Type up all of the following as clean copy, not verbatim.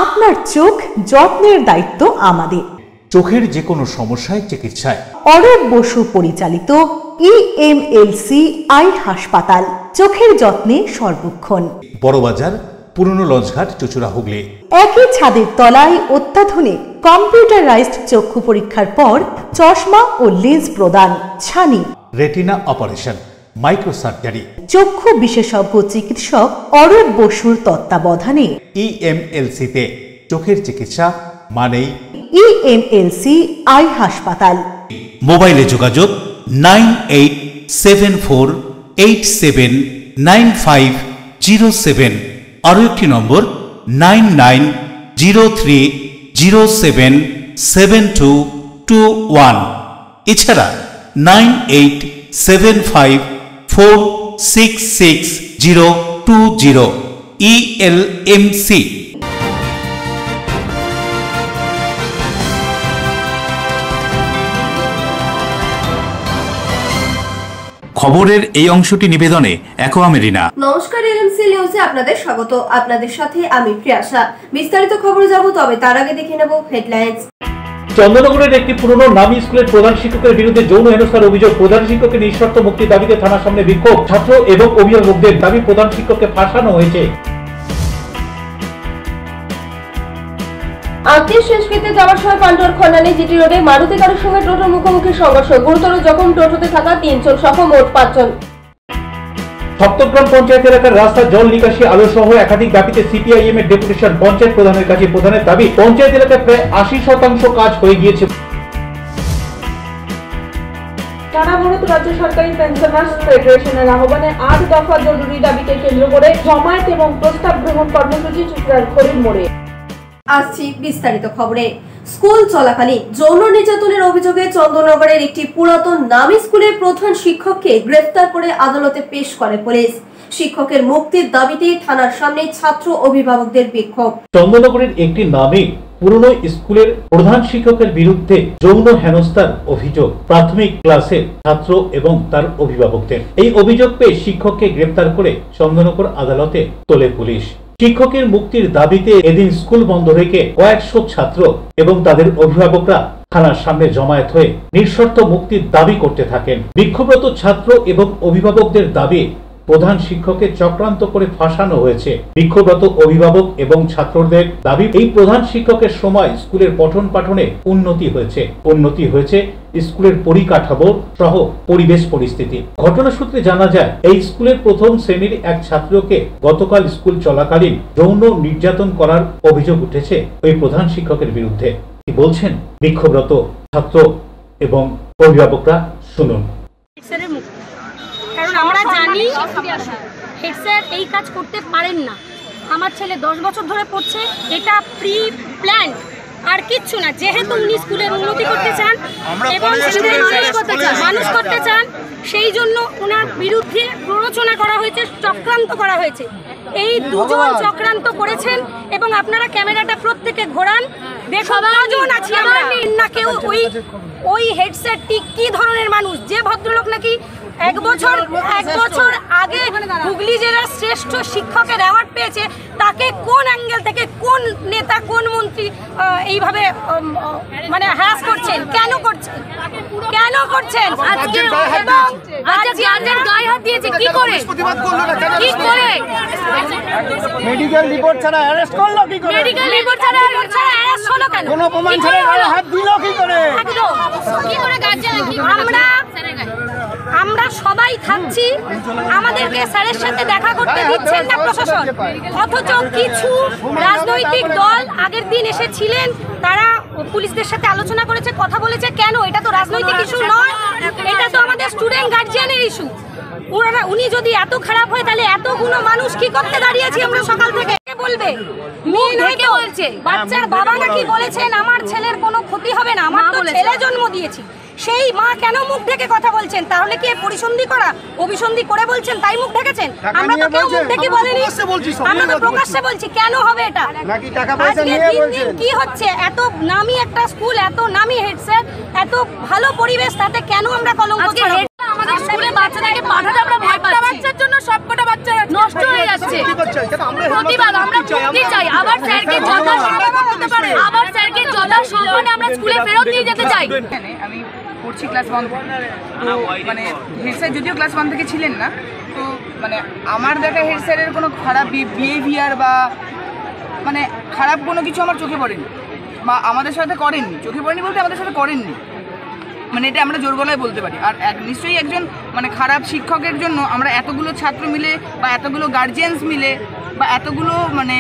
আপনার চোখ যত্নের দায়িত্ব আমাদের। চোখের যে কোনো সমস্যায় চিকিৎসায় অরূপ বসু পরিচালিত EMLC আই হাসপাতাল, চোখের যত্নে সর্বক্ষণ। বড়বাজার, পুরনো লঞ্চঘাট, চুচুড়া, হুগলি। একই ছাদের তলায় অত্যাধুনিক কম্পিউটারাইজড চক্ষু পরীক্ষার পর চশমা ও লেন্স প্রদান, ছানি, রেটিনা অপারেশন, মাইক্রোসার্জারি। চক্ষু বিশেষজ্ঞ চিকিৎসক অরূপ বসুর তত্ত্বাবধানে EMLC-তে চোখের চিকিৎসা মানেই EMLC আই হাসপাতাল। মোবাইলে যোগাযোগ 9874879507। আরও একটি নম্বর 9903077221। এছাড়া 9875466020। ELMC। খবরের এই অংশটি নিবেদনে অ্যাকোয়া মেরিনা। নমস্কার, এলএমসি নিউজে আপনাদের স্বাগত। আপনাদের সাথে আমি প্রিয়াশা। বিস্তারিত খবরে যাব, তবে তার আগে দেখে নেব হেডলাইন্স। চন্দননগরের একটি পুরনো নামী স্কুলের প্রধান শিক্ষকের বিরুদ্ধে যৌন হেনস্থার অভিযোগ। প্রধান শিক্ষকের নিঃশর্ত মুক্তির দাবিতে থানার সামনে বিক্ষোভ। ছাত্র এবং অভিভাবকদের দাবি প্রধান শিক্ষককে ফাঁসানো হয়েছে। আত্মীয় শেষ পেতে যাওয়ার সময় পান্ডুয়ার খন্ডানি জিটি রোডে মারুতি গাড়ির সঙ্গে টোটোর মুখোমুখি সংঘর্ষ। গুরুতর জখম টোটোতে থাকা 3 জন সহ মোট 5 জন। সপ্তগ্রাম পঞ্চায়েত এলাকার রাস্তা, জল নিকাশি, আলো সহ একাধিক দাবিতে CPIM এর ডেপুটেশন পঞ্চায়েত প্রধানের কাছে। প্রধানের দাবি, পঞ্চায়েত এলাকায় প্রায় 80% কাজ হয়ে গিয়েছে। ভারত রাজ্য সরকারি পেনশনার্স ফেডারেশনের আহ্বানে 8 দফা জরুরি দাবিকে কেন্দ্র করে জমায়েত এবং প্রস্তাব গ্রহণ কর্মসূচি চুচড়ার খড়ির মোড়ে। আসছি বিস্তারিত খবরে। স্কুল চলাকালীন যৌন নির্যাতনের অভিযোগে চন্দননগরের একটি পুরাতন নামী স্কুলের প্রধান শিক্ষককে গ্রেফতার করে আদালতে পেশ করে পুলিশ। শিক্ষকের মুক্তির দাবিতে থানার সামনে ছাত্র অভিভাবকদের বিক্ষোভ। চন্দননগরের একটি নামী পুরনো স্কুলের প্রধান শিক্ষকের বিরুদ্ধে যৌন হেনস্থার অভিযোগ। প্রাথমিক ক্লাসের ছাত্র এবং তার অভিভাবকদের এই অভিযোগ পেয়ে শিক্ষককে গ্রেফতার করে চন্দননগর আদালতে তোলে পুলিশ। শিক্ষকের মুক্তির দাবিতে এদিন স্কুল বন্ধ রেখে কয়েকশো ছাত্র এবং তাদের অভিভাবকরা থানার সামনে জমায়েত হয়ে নিঃশর্ত মুক্তির দাবি করতে থাকেন। বিক্ষোভরত ছাত্র এবং অভিভাবকদের দাবি, প্রধান শিক্ষককে চক্রান্ত করে ফাঁসানো হয়েছে। বিক্ষোভরত অভিভাবক এবং ছাত্রদের দাবি, এই প্রধান শিক্ষকের সময় স্কুলের পঠন পাঠনে উন্নতি হয়েছে স্কুলের পরিকাঠামো সহ পরিবেশ পরিস্থিতি। ঘটনা সূত্রে জানা যায়, এই স্কুলের প্রথম শ্রেণীর এক ছাত্রকে গতকাল স্কুল চলাকালীন যৌন নির্যাতন করার অভিযোগ উঠেছে ওই প্রধান শিক্ষকের বিরুদ্ধে। কি বলছেন বিক্ষোভরত ছাত্র এবং অভিভাবকরা, শুনুন। কারণ আমরা জানি হেড স্যার এই কাজ করতে পারেন না। আমার ছেলে 10 বছর ধরে পড়ছে, এটা প্রি প্ল্যান আর কিচ্ছু না। যেহেতু উনি স্কুলের উন্নতি করতে চান এবং মানুষ করতে চান, সেই জন্য ওনার বিরুদ্ধে প্ররোচনা করা হয়েছে, চক্রান্ত করা হয়েছে। এই দুজন চক্রান্ত করেছেন এবং আপনারা ক্যামেরাটা প্রত্যেকে ঘোরান, কজন আছি আমরা না। কেউ ওই হেডসেটটি কি ধরনের মানুষ, যে ভদ্রলোক নাকি এক বছর আগে হুগলি জেলার শ্রেষ্ঠ শিক্ষকের অ্যাওয়ার্ড পেয়েছে, তাকে কোন অ্যাঙ্গেল থেকে কোন নেতা কোন মন্ত্রী এইভাবে মানে হ্যারাস করছেন? কেন করছেন? আজকে গায়ে হাত দিয়েছে কি করে? মেডিকেল রিপোর্ট ছাড়া অ্যারেস্ট করলো কি করে? মেডিকেল রিপোর্ট ছাড়া অ্যারেস্ট হলো কেন? কোনো প্রমাণ ছাড়া গায়ে হাত দিল কি করে? আমরা সবাই থাকছি, আমাদেরকে স্যারের সাথে দেখা করতে দিচ্ছেন না প্রশাসন। অথচ কিছু রাজনৈতিক দল আগের দিন এসেছিলেন, তারা পুলিশদের সাথে আলোচনা করেছে, কথা বলেছে। কেন? এটা তো রাজনৈতিক ইস্যু নয়, এটা তো আমাদের স্টুডেন্ট গার্জিয়ানের ইস্যু। উনি যদি এত খারাপ হয়, তাহলে এতগুলো মানুষ কি করতে দাঁড়িয়েছি আমরা সকাল থেকে? বলবে মেয়ে ঢেকে বলছে, বাচ্চার বাবা নাকি বলেছেন আমার ছেলের কোনো ক্ষতি হবে না, আমার তো ছেলে জন্ম দিয়েছি। সেই মা কেন মুখ ঢেকে কথা বলছেন? তাহলে কি পরিসন্ধি করা, অভিসন্ধি করে বলছেন তাই মুখ ঢেকেছেন? আমরা তো কেউ মুখ ঢেকে বলিনি, আমরা তো প্রকাশ্যে বলছি। কেন হবে এটা? আজকে দিন কি হচ্ছে? এত নামি একটা স্কুল, এত নামি হেড স্যার, এত ভালো পরিবেশ, তাতে কেন আমরা কলঙ্ক ছড়াবো? আমাদের স্কুলে বাচ্চাদেরকে পাঠাতে আমরা ভয় পাচ্ছি। বাচ্চার জন্য সবকটা বাচ্চা নষ্ট হয়ে যাচ্ছে। প্রতিবাদ আমরা মুক্তি চাই, আবার স্যারকে যথাযথ স্কুলে ফেরত নিয়ে যেতে চাই। আমি পড়ছি ক্লাস 1 তো মানে হেড স্যার যদিও ক্লাস 1 থেকে ছিলেন না, তো মানে আমার দেখা হেড স্যারের কোনো খারাপ বিহেভিয়ার বা মানে খারাপ কোনো কিছু আমার চোখে পড়েনি বা আমাদের সাথে করেননি। চোখে পড়েনি বলতে আমাদের সাথে করেননি, মানে এটা আমরা জোর গলায় বলতে পারি। আর নিশ্চয়ই একজন মানে খারাপ শিক্ষকের জন্য আমরা এতগুলো ছাত্র মিলে বা এতগুলো গার্জিয়ানস মিলে বা এতগুলো মানে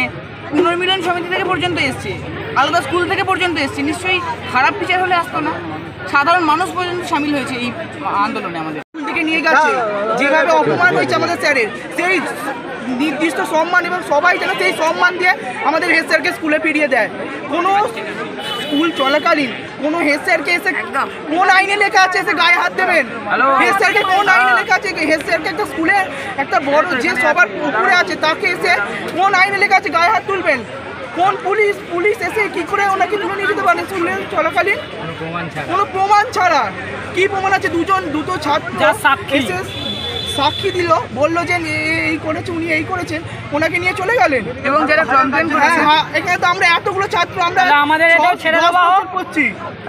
পুনর্মিলন সমিতি থেকে পর্যন্ত এসছে, আলাদা স্কুল থেকে পর্যন্ত এসছে, নিশ্চয়ই খারাপ টিচার হলে আসতো না। সাধারণ মানুষ পর্যন্ত সামিল হয়েছে এই আন্দোলনে। আমাদের স্কুল থেকে নিয়ে গেছে, যেভাবে অপমান হয়েছে আমাদের স্যারের, সেই নির্দিষ্ট সম্মান এবং সবাই যেন সেই সম্মান দিয়ে আমাদের হেড স্যারকে স্কুলে ফিরিয়ে দেয়। কোনো স্কুল চলাকালীন কোনো হেড স্যারকে এসে কোন আইনে লেখা আছে এসে গায়ে হাত দেবেন? হেড স্যারকে কোন আইনে লেখা আছে? হেড স্যারকে একটা স্কুলে একটা বড় যে সবার উপরে আছে তাকে এসে কোন আইনে লেখা আছে গায়ে হাত তুলবেন? কোন পুলিশ এসে কি করে ওনাকে তুলে নিয়ে যেতে পারেন স্কুলে চলাকালীন? কোনো প্রমাণ ছাড়া। কি প্রমাণ আছে? দুটো ছাত্র সাক্ষী দিল, বললো যে এই করেছে, উনি এই করেছেন, ওনাকে নিয়ে চলে গেলেন। এবং যারা কমপ্লেন করেছে, এখানে তো আমরা এতগুলো ছাত্র আমরা আমাদের ছেড়ে দেওয়া করছি।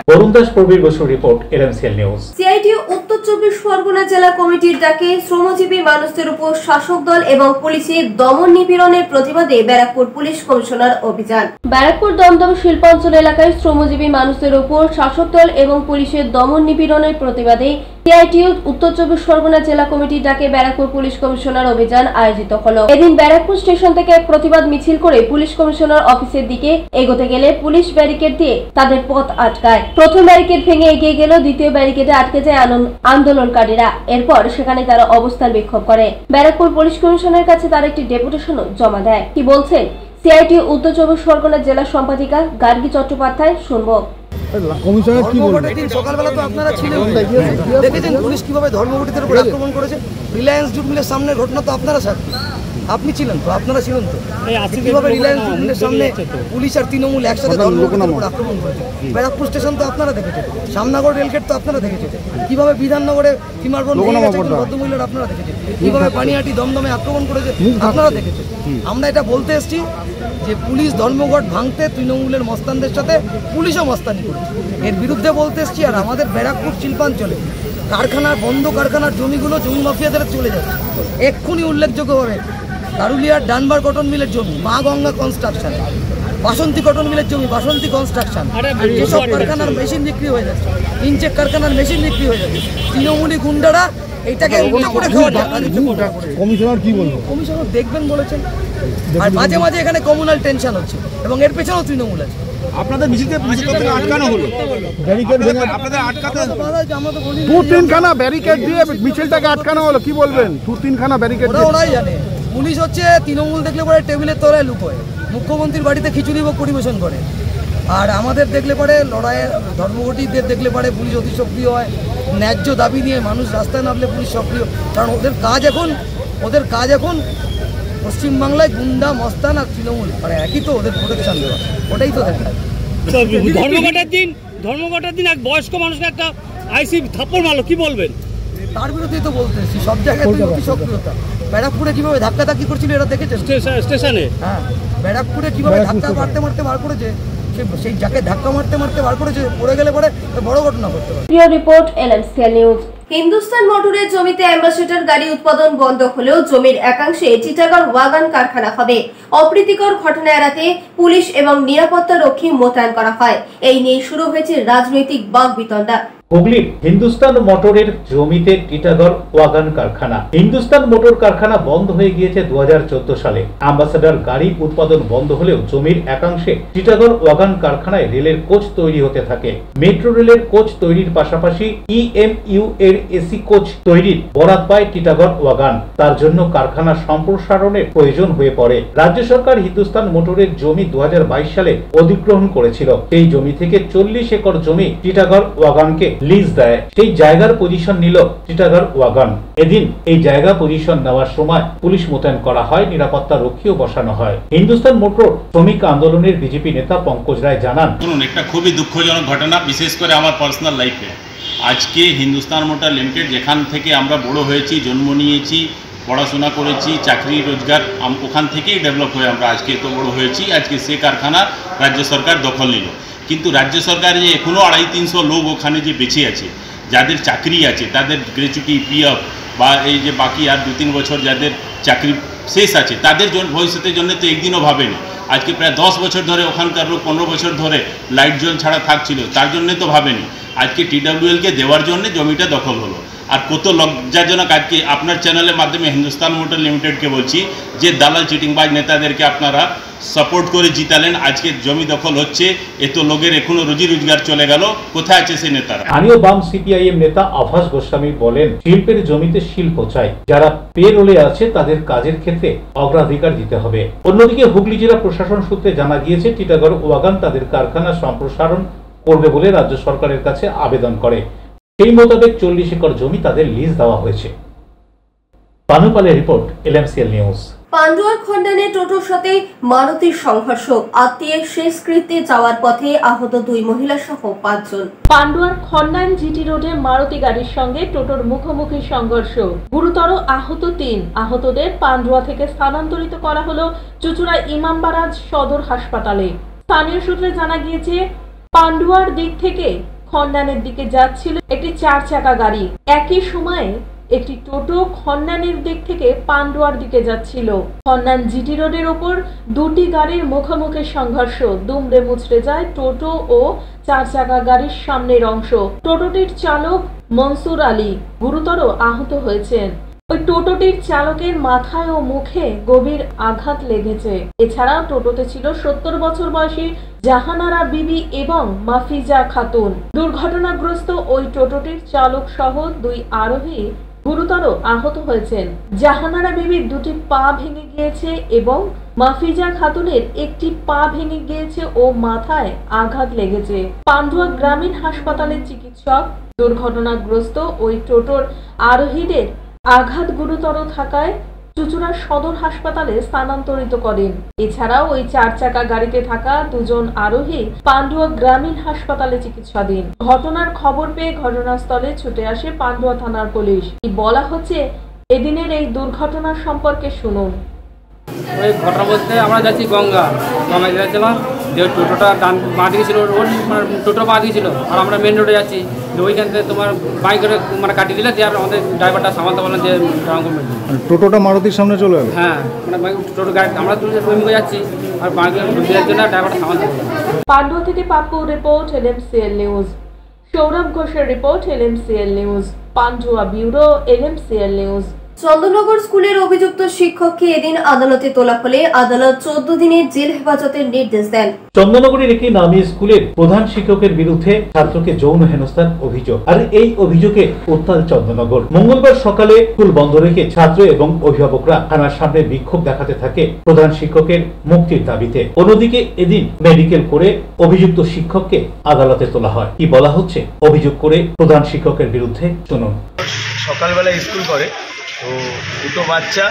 বরুণ দাস প্রবীর বসুর রিপোর্ট, এলএমসিএল নিউজ। সিআইটিইউ উত্তর 24 পরগনা জেলা কমিটির ডাকে শ্রমজীবী মানুষদের উপর শাসক দল এবং পুলিশের দমন নিপীড়নের প্রতিবাদে ব্যারাকপুর পুলিশ কমিশনার অভিযান। ব্যারাকপুর দমদম শিল্পাঞ্চল এলাকায় শ্রমজীবী মানুষদের উপর শাসক দল এবং পুলিশের দমন নিপীড়নের প্রতিবাদে সিআইটিইউ উত্তর 24 পরগনা জেলা কমিটির ডাকে ব্যারাকপুর পুলিশ কমিশনার অভিযান আয়োজিত হলো। এদিন ব্যারাকপুর স্টেশন থেকে এক প্রতিবাদ মিছিল করে পুলিশ কমিশনার অফিসের দিকে এগোতে গেলে পুলিশ ব্যারিকেড দিয়ে তাদের পথ আটকায়। প্রথম ব্যারিকেড ভেঙে এগিয়ে গেল, দ্বিতীয় ব্যারিকেডে আটকে যায় আন্দোলনকারীরা। এরপর সেখানে তারা অবস্থান বিক্ষোভ করে। ব্যারাকপুর পুলিশ কমিশনারের কাছে তারা একটি ডেপুটেশনও জমা দেয়। কি বলছেন সিআইটিইউ উত্তর 24 পরগনা জেলা সম্পাদিকা গার্গী চট্টোপাধ্যায়, শুনবো। সকালবেলা তো আপনারা ছিলেন, দেখেছেন পুলিশ কিভাবে ধর্মঘটিদের উপর আক্রমণ করেছে। রিলায়েন্স জুট মিলের সামনে ঘটনা তো আপনারা সাক্ষী, আপনি ছিলেন তো, আপনারা ছিলেন তো কিভাবে রিলায়েন্স জুট মিলের সামনে পুলিশ আর তৃণমূল একসাথে ধর্মঘটিদের উপর আক্রমণ করেছে। ব্যারাকপুর স্টেশন তো আপনারা দেখেছেন, শ্যামনগর রেলগেট তো আপনারা দেখেছেন, কিভাবে বিধাননগরে সীমারবন ভদ্রমহিলার আপনারা দেখেছেন, কিভাবে পানিহাটি দমদমে আক্রমণ করেছে আপনারা দেখেছেন। আমরা এটা বলতে এসেছি যে পুলিশ ধর্মঘট ভাঙতে তৃণমূলের মস্তানদের সাথে পুলিশও মস্তানি করেছে, এর বিরুদ্ধে বলতে এসেছি। আর আমাদের ব্যারাকপুর শিল্পাঞ্চলে কারখানার বন্ধ কারখানার জমিগুলো জমি মাফিয়াদের চলে যাচ্ছে। এক্ষুনি উল্লেখযোগ্যভাবে দারুলিয়ার ডানবার কটন মিলের জমি, মা গঙ্গা কনস্ট্রাকশন, বাসন্তী কটন মিলের জমি, বাসন্তী কনস্ট্রাকশন, যেসব কারখানার মেশিন বিক্রি হয়ে যাচ্ছে, ইনচেক কারখানার মেশিন বিক্রি হয়ে যাচ্ছে, তৃণমূলী গুন্ডারা এইটাকে কমিশনার কি বলবো, কমিশনার দেখবেন বলেছেন। আর মাঝে মাঝে এখানে কমিউনাল টেনশন হচ্ছে এবং এর পেছনেও তৃণমূল আছে। আপনাদের মিছিলকে আটকানো হলো, ব্যারিকেড ভেঙে আপনাদের আটকাতে দু-তিনখানা ব্যারিকেড দিয়ে মিছিলটাকে আটকানো হলো। কি বলবেন? দু-তিনখানা ব্যারিকেড ওরাই জানে। পুলিশ হচ্ছে তৃণমূল দেখলে পরে টেবিলের তলায় লুকোয়, মুখ্যমন্ত্রীর বাড়িতে খিচুড়ি ভোগ পরিবেশন করে। আর আমাদের দেখলে পরে লড়াইয়ের ধর্মঘটিদের দেখলে পরে পুলিশ অতি সক্রিয় হয়। ন্যায্য দাবি নিয়ে মানুষ রাস্তায় নামলে পুলিশ সক্রিয়, কারণ ওদের কাজ এখন পশ্চিমবাংলায় গুন্ডা মস্তান আর তৃণমূল মানে একই তো, ওদের প্রোটেকশন দেওয়া, ওটাই তো দেখা। ধর্মঘটের দিন এক বয়স্ক মানুষকে একটা আইসি থাপ্পড় মারলো, কি বলবেন? তার বিরুদ্ধেই তো বলতেছি, সব জায়গায় অতি সক্রিয়তা। ব্যারাকপুরে কিভাবে ধাক্কাধাক্কি করছিল এটা দেখেছেন স্টেশনে? হ্যাঁ, ব্যারাকপুরে কিভাবে ধাক্কা মারতে মারতে বার করেছে, সেই যাকে ধাক্কা মারতে মারতে বার করেছে পড়ে গেলে পরে বড় ঘটনা করতে পারে। Report এলএমসিএল news. হিন্দুস্তান মোটরের জমিতে অ্যাম্বাসেডর গাড়ি উৎপাদন বন্ধ হলেও জমির একাংশে টিটাগড় ওয়াগন কারখানা হবে। অপ্রীতিকর ঘটনা এড়াতে পুলিশ এবং নিরাপত্তা রক্ষী মোতায়েন করা হয়। এই নিয়ে শুরু হয়েছে রাজনৈতিক বাকবিতণ্ডা। হুগলির হিন্দুস্তান মোটরের জমিতে টিটাগড় ওয়াগন কারখানা। হিন্দুস্তান মোটর কারখানা বন্ধ হয়ে গিয়েছে 2014 সালে। অ্যাম্বাসেডর গাড়ি উৎপাদন বন্ধ হলেও জমির একাংশে টিটাগড় ওয়াগন কারখানায় রেলের কোচ তৈরি হতে থাকে। মেট্রো রেলের কোচ তৈরির পাশাপাশি ইএমইউ এর এসি কোচ তৈরির বরাত পায় টিটাগড় ওয়াগন। তার জন্য কারখানা সম্প্রসারণের প্রয়োজন হয়ে পড়ে। রাজ্য সরকার হিন্দুস্তান মোটরের জমি 2022 সালে অধিগ্রহণ করেছিল। সেই জমি থেকে 40 একর জমি টিটাগড় ওয়াগনকে লিজ দেয়। সেই জায়গার পজিশন নিল টিটাগড় ওয়াগন। এদিন এই জায়গা পজিশন নেওয়ার সময় পুলিশ মোতায়েন করা হয়, নিরাপত্তা রক্ষীও বসানো হয়। হিন্দুস্তান মোটর শ্রমিক আন্দোলনের বিজেপি নেতা পঙ্কজ রায় জানান, শুনুন, একটা খুবই দুঃখজনক ঘটনা, বিশেষ করে আমার পার্সোনাল লাইফে। আজকে হিন্দুস্তান মোটর লিমিটেড, যেখান থেকে আমরা বড় হয়েছি, জন্ম নিয়েছি, পড়াশোনা করেছি, চাকরি রোজগার ওখান থেকেই ডেভেলপ হয়ে আমরা আজকে এত বড় হয়েছি। আজকে সে কারখানা রাজ্য সরকার দখল নিল কিন্তু রাজ্য সরকার যে এখনও 250-300 লোক ওখানে যে বেঁচে আছে, যাদের চাকরি আছে, তাদের গ্র্যাচুইটি, পিএফ বা এই যে বাকি আর 2-3 বছর যাদের চাকরি শেষ আছে, তাদের ভবিষ্যতের জন্য তো একদিনও ভাবেনি। আজকে প্রায় 10 বছর ধরে ওখানকার লোক 15 বছর ধরে লাইট জোন ছাড়া থাকছিল, তার জন্য তো ভাবেনি। আজকে TWL-কে দেওয়ার জন্য জমিটা দখল হলো। আর কত লজ্জাজনক, আজকে আপনার চ্যানেলের মাধ্যমে হিন্দুস্তান মোটর লিমিটেডকে বলছি যে দালাল চিটিংবাজ নেতাদেরকে আপনারা সাপোর্ট করে জিতালেন, আজকে জমি দখল হচ্ছে, এত লোকের এখনো রুজি রোজগার চলে গেল, কোথায় আছে সেই নেতারা? স্থানীয় বাম CPIM নেতা আভাস গোস্বামী বলেন, শিল্পের জমিতে শিল্প চাই, যারা পে রোলে আছে তাদের কাজের ক্ষেত্রে অগ্রাধিকার দিতে হবে। অন্যদিকে হুগলি জেলা প্রশাসন সূত্রে জানা গিয়েছে টিটাগড় ওয়াগান তাদের কারখানা সম্প্রসারণ করবে বলে রাজ্য সরকারের কাছে আবেদন করে। সেই মোতাবেক 40 একর জমি তাদের লিজ দেওয়া হয়েছে। পানুপালের রিপোর্ট, LMCL নিউজ। পান্ডুয়ার খণ্ডানে টোটোর সাথে মারুতির সংঘর্ষ, আত্মীয়ের শেষকৃত্যে যাওয়ার পথে আহত 2 মহিলা সহ 5 জন। পান্ডুয়ার খন্ডান জিটি রোডে মারুতি গাড়ির সঙ্গে টোটোর মুখোমুখি সংঘর্ষ, গুরুতর আহত 3। আহতদের পান্ডুয়া থেকে স্থানান্তরিত করা হলো চুচুড়া ইমামবাড়া সদর হাসপাতালে। স্থানীয় সূত্রে জানা গিয়েছে, পান্ডুয়ার দিক থেকে খন্ডানের দিকে যাচ্ছিল একটি 4 চাকা গাড়ি। একই সময়ে একটি টোটো খন্ডানের দিক থেকে পান্ডুয়ার দিকে যাচ্ছিল। খন্ডান জিটি রোডের ওপর 2টি গাড়ির মুখোমুখি সংঘর্ষ, দুমড়ে মুচড়ে যায় টোটো ও 4 চাকা গাড়ির সামনের অংশ। টোটোটির চালক মনসুর আলী গুরুতর আহত হয়েছেন। ওই টোটোটির চালকের মাথায় ও মুখে গভীর আঘাত লেগেছে। এছাড়াও টোটোতে ছিল 70 বছর বয়সী জাহানারা বিবি এবং মাফিজা খাতুন। দুর্ঘটনাগ্রস্ত ওই টোটোটির চালক সহ 2 আরোহী গুরুতর আহত হয়েছেন। জাহানারা বিবির 2টি পা ভেঙে গিয়েছে এবং মাফিজা খাতুনের একটি পা ভেঙে গিয়েছে ও মাথায় আঘাত লেগেছে। পান্ডুয়া গ্রামীণ হাসপাতালের চিকিৎসক দুর্ঘটনাগ্রস্ত ওই টোটোর আরোহীদের আঘাত গুরুতর থাকায় চুচুড়া সদর হাসপাতালে স্থানান্তরিত করেন। এছাড়াও ওই 4 চাকা গাড়িতে থাকা 2 জন আরোহী পান্ডুয়া গ্রামীণ হাসপাতালে চিকিৎসাধীন। ঘটনার খবর পেয়ে ঘটনাস্থলে ছুটে আসে পান্ডুয়া থানার পুলিশ। বলা হচ্ছে, এদিনের এই দুর্ঘটনার সম্পর্কে শুনুন। ওই ঘটনা বলতে আমরা যাচ্ছি গঙ্গা যাচ্ছিলাম, যে টোটোটা ডান পা দিকে ছিল, ওর মানে টোটো পা দিকে ছিল, আর আমরা মেন রোডে যাচ্ছি। ওইখান থেকে তোমার বাইক মানে কাটিয়ে দিলে, দিয়ে আমাদের ড্রাইভারটা সামালতে বললেন যে টোটোটা মারুতির সামনে চলে গেল। হ্যাঁ, মানে টোটো গাড়ি আমরা তুলে যাচ্ছি, আর বাইকের জন্য ড্রাইভারটা সামালতে বললেন। পান্ডুয়া থেকে Pappu report, LMCL news. Sourav ঘোষের report, LMCL news. Pandua bureau, LMCL news. Chandannagar স্কুলের অভিযুক্ত শিক্ষককে এদিন আদালতে তোলা হলে আদালত 14 দিনের জেল হেফাজতের নির্দেশ দেন। চন্দননগরের একটি নামী স্কুলের প্রধান শিক্ষকের বিরুদ্ধে ছাত্রকে যৌন হেনস্থার অভিযোগ, আর এই অভিযোগে উত্তাল চন্দননগর। মঙ্গলবার সকালে স্কুল বন্ধ রেখে ছাত্র এবং অভিভাবকরা থানার সামনে বিক্ষোভ দেখাতে থাকে প্রধান শিক্ষকের মুক্তির দাবিতে। অন্যদিকে এদিন মেডিকেল করে অভিযুক্ত শিক্ষককে আদালতে তোলা হয়। কি বলা হচ্ছে অভিযোগ করে প্রধান শিক্ষকের বিরুদ্ধে, শুনুন। সকালবেলা স্কুল করে, তো 2টো বাচ্চা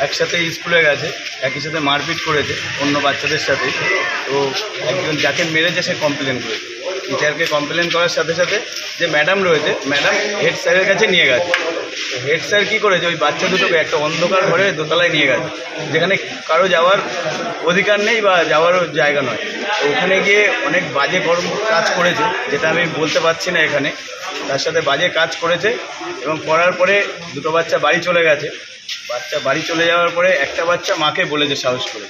একসাথে স্কুলে গেছে, একই সাথে মারপিট করেছে অন্য বাচ্চাদের সাথে। তো একজন যাকে মেরেছে সে কমপ্লেন করেছে। টিচারকে কমপ্লেন করার সাথে সাথে যে ম্যাডাম রয়েছে, ম্যাডাম হেড স্যারের কাছে নিয়ে গেছে। তো হেড স্যার কী করেছে, ওই বাচ্চা দুটোকে একটা অন্ধকার ঘরে দোতলায় নিয়ে গেছে, যেখানে কারো যাওয়ার অধিকার নেই বা যাওয়ারও জায়গা নয়। তো ওখানে গিয়ে অনেক বাজে কাজ করেছে, যেটা আমি বলতে পারছি না এখানে। তার সাথে বাজে কাজ করেছে এবং করার পরে 2টো বাচ্চা বাড়ি চলে গেছে। বাচ্চা বাড়ি চলে যাওয়ার পরে একটা বাচ্চা মাকে বলেছে সাহস করে,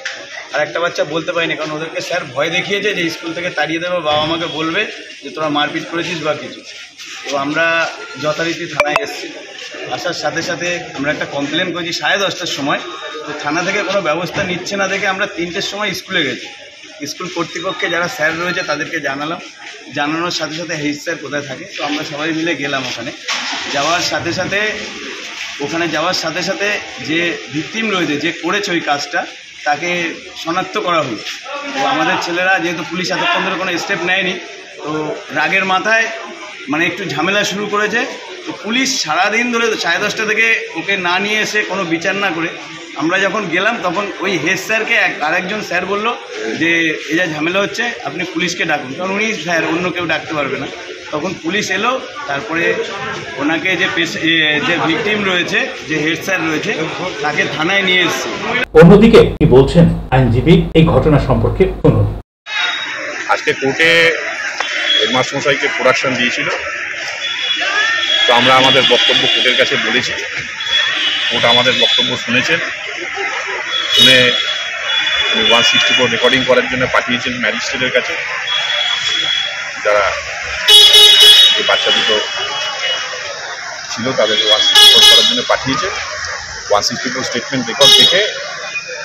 আর একটা বাচ্চা বলতে পারেনি, কারণ ওদেরকে স্যার ভয় দেখিয়েছে যে স্কুল থেকে তাড়িয়ে দেবে, বাবা মাকে বলবে যে তোরা মারপিট করেছিস বা কিছু। তো আমরা যথারীতি থানায় এসেছি। আসার সাথে সাথে আমরা একটা কমপ্লেন করেছি 10:30টার সময়। তো থানা থেকে কোনো ব্যবস্থা নিচ্ছে না দেখে আমরা 3টের সময় স্কুলে গেছি। স্কুল কর্তৃপক্ষে যারা স্যার রয়েছে তাদেরকে জানালাম, জানানোর সাথে সাথে হেড স্যার কোথায় থাকে, তো আমরা সবাই মিলে গেলাম ওখানে। যাওয়ার সাথে সাথে যে ভিকটিম রয়েছে, যে করেছে ওই কাজটা, তাকে শনাক্ত করা হলো। তো আমাদের ছেলেরা, যেহেতু পুলিশ এতক্ষণ ধরে কোনো স্টেপ নেয়নি, তো রাগের মাথায় মানে একটু ঝামেলা শুরু করেছে। তো পুলিশ সারাদিন ধরে 10:30 থেকে ওকে না নিয়ে এসে কোনো বিচার না করে আমরা যখন গেলাম, তখন ওই হেড স্যারকে আরেকজন স্যার বলল যে এই যা ঝামেলা হচ্ছে, আপনি পুলিশকে ডাকুন, কারণ উনি স্যার, অন্য কেউ ডাকতে পারবে না। তখন পুলিশ এলো, তারপরে ওনাকে যে ভিকটিম রয়েছে, যে হেড স্যার রয়েছে, তাকে থানায় নিয়ে এসেছে। অন্যদিকে কি বলছেন আইনজীবী এই ঘটনা সম্পর্কে, শুনুন। আজকে কোর্টে হেডমাস্টারমশাইকে প্রোডাকশন দিয়েছিল, তো আমরা আমাদের বক্তব্য কোর্টের কাছে বলেছি। কোর্ট আমাদের বক্তব্য শুনেছেন, শুনে 164 রেকর্ডিং করার জন্য পাঠিয়েছেন ম্যাজিস্ট্রেটের কাছে। যারা যে বাচ্চা দুটো ছিল তাদেরকে 164 করার জন্য পাঠিয়েছে। 164 স্টেটমেন্ট রেকর্ড দেখে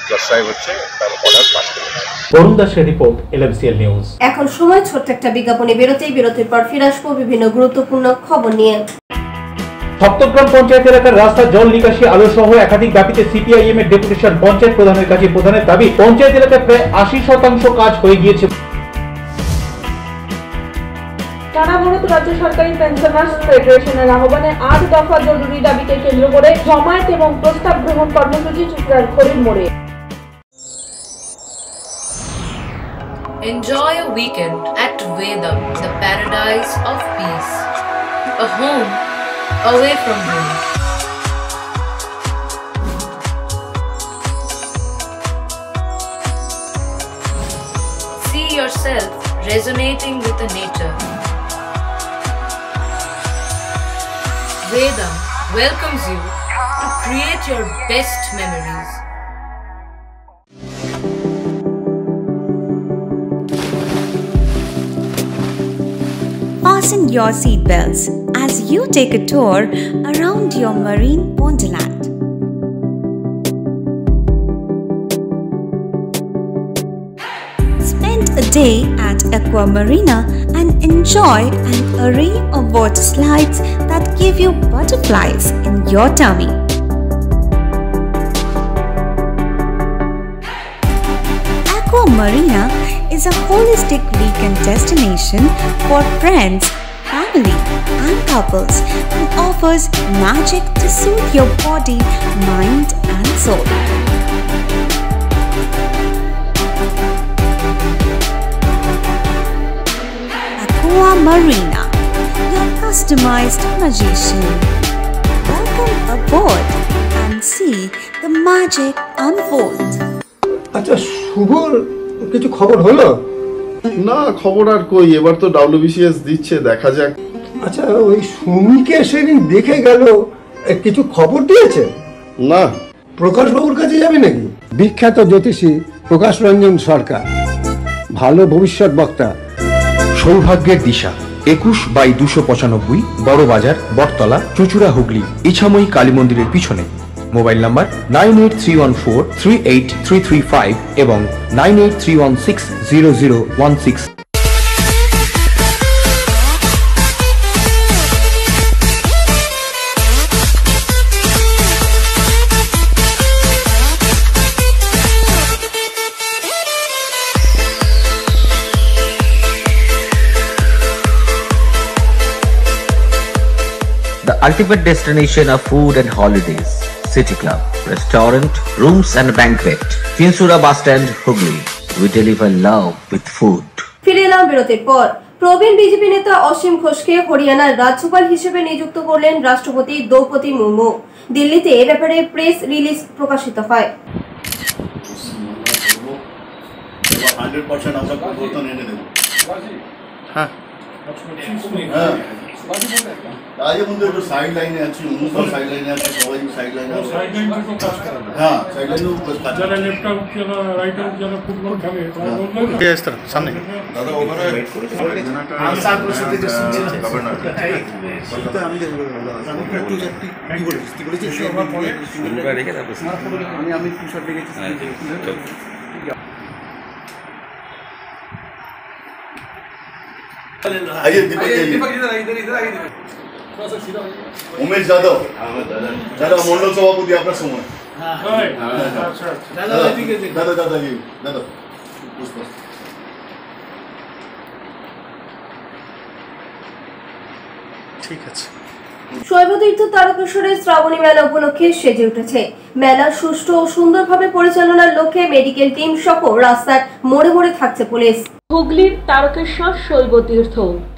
জজ সাহেব হচ্ছে তার অর্ডার পাস করেছে। বরুণ দাসের রিপোর্ট, LMCL নিউজ। এখন সময় ছোট্ট একটা বিজ্ঞাপনে বিরতির পর ফিরে আসবো বিভিন্ন গুরুত্বপূর্ণ খবর নিয়ে। সপ্তগ্রাম পঞ্চায়েত এলাকার রাস্তা, জল নিকাশি, আলো সহ একাধিক দাবিতে CPIM এর ডেপুটেশন পঞ্চায়েত প্রধানের কাছে। প্রধানের দাবি, পঞ্চায়েত এলাকায় প্রায় 80% কাজ হয়ে গিয়েছে। টানাভারত রাজ্য সরকারি পেনশনার্স ফেডারেশনের আহ্বানে 8 দফা জরুরি দাবিকে কেন্দ্র করে জমায়েত এবং প্রস্তাব গ্রহণ কর্মসূচি চুচড়ার খড়ির মোড়ে। Enjoy a weekend at Vedam, the paradise of peace. A home away from home. See yourself resonating with the nature. Vedam welcomes you to create your best memories. Fasten your seatbelts as you take a tour around your marine wonderland. Spend a day at Aqua Marina and enjoy an array of water slides that give you butterflies in your tummy. Aqua Marina is a holistic weekend destination for friends, family and couples and offers magic to soothe your body, mind and soul. Aqua Marina, your customized magician. Welcome aboard and see the magic unfold. আচ্ছা, শুভর কিছু খবর হলো? না, খবর আর কই, এবার তো WBCS দিচ্ছে, দেখা যাক। আচ্ছা, ওই সুমিকে সেদিন দেখে গেল, কিছু খবর দিয়েছে? না। প্রকাশ বাবুর কাছে যাবে নাকি? বিখ্যাত জ্যোতিষী প্রকাশ রঞ্জন সরকার, ভালো ভবিষ্যৎ বক্তা। সৌভাগ্যের দিশা, 21/295 বড় বাজার, বটতলা, চুচুড়া, হুগলি, ইছাময়ী কালী মন্দিরের পিছনে। মোবাইল নাম্বার 9831438335 এবং 9831600016। The ultimate destination of food and holidays. City Club, restaurant, rooms and banquet. Chinsura Bus Stand, Hugli. We deliver love with food. ফিরে এলাম বিরতির পর। প্রবীণ বিজেপি নেতা অসীম ঘোষকে হরিয়ানার রাজ্যপাল হিসেবে নিযুক্ত করলেন রাষ্ট্রপতি দ্রৌপদী মুর্মু। দিল্লিতে এ ব্যাপারে প্রেস রিলিজ প্রকাশিত হয়। 100% আমরা পরিবর্তন এনে দেব। হ্যাঁ, আজ মধ্যে একটু সাইড লাইনে আছে, উন্নত সাইড লাইনে আছে, সবাই সাইড লাইনে আছে। হ্যাঁ, সাইড লাইনেও কাজ যারা লেফট আউট যারা রাইট আউট যারা ফুটবল খেলে তারা বলবে এই স্যার সামনে দাদা ওখানে ওয়েট করে আনসার প্রসিতে যে শুনছেন গভর্নর তো আমি দেখব আমি একটু কি বলেছি সবার পরে শুরুটা রেখে তারপর আমি টি-শার্ট দেখেছি। आइए दीपक उमेश यादव दादा मंडल सभापति আপনার সময় দাদা দাদা দাদা দাদা ঠিক আছে। শৈবতীর্থ তারকেশ্বরের শ্রাবণী মেলা উপলক্ষে সেজে উঠেছে। মেলা সুষ্ঠু ও সুন্দরভাবে পরিচালনার লক্ষ্যে মেডিকেল টিম সহ রাস্তার মোড়ে মোড়ে থাকছে পুলিশ। হুগলির তারকেশ্বর শৈবতীর্থ,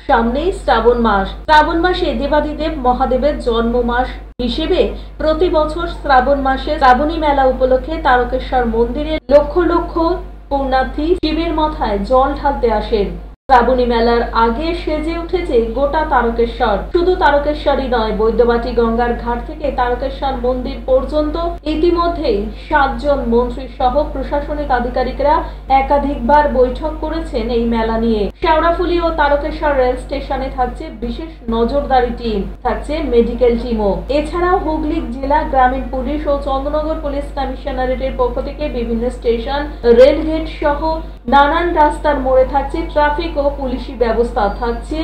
সামনেই শ্রাবণ মাস। শ্রাবণ মাসে দেবাদিদেব মহাদেবের জন্ম মাস হিসেবে প্রতি বছর শ্রাবণ মাসে শ্রাবণী মেলা উপলক্ষে তারকেশ্বর মন্দিরে লক্ষ লক্ষ পুণ্যার্থী শিবের মাথায় জল ঢালতে আসেন। শ্রাবণী মেলার আগে সেজে উঠেছে গোটা তারকেশ্বর। শুধু তারকেশ্বরই নয়, বৈদ্যবাটি গঙ্গার ঘাট থেকে তারকেশ্বর মন্দির পর্যন্ত ইতিমধ্যেই 7 জন মন্ত্রী সহ প্রশাসনিক আধিকারিকরা একাধিকবার বৈঠক করেছেন এই মেলা নিয়ে। শেওড়াফুলি ও তারকেশ্বর রেল স্টেশনে থাকছে বিশেষ নজরদারি টিম, থাকছে মেডিকেল টিমও। এছাড়াও হুগলি জেলা গ্রামীণ পুলিশ ও চন্দ্রনগর পুলিশ কমিশনারেটের পক্ষ থেকে বিভিন্ন স্টেশন, রেলগেট সহ নানান রাস্তার মোড়ে থাকছে ট্রাফিক ও পুলিশি ব্যবস্থা, থাকছে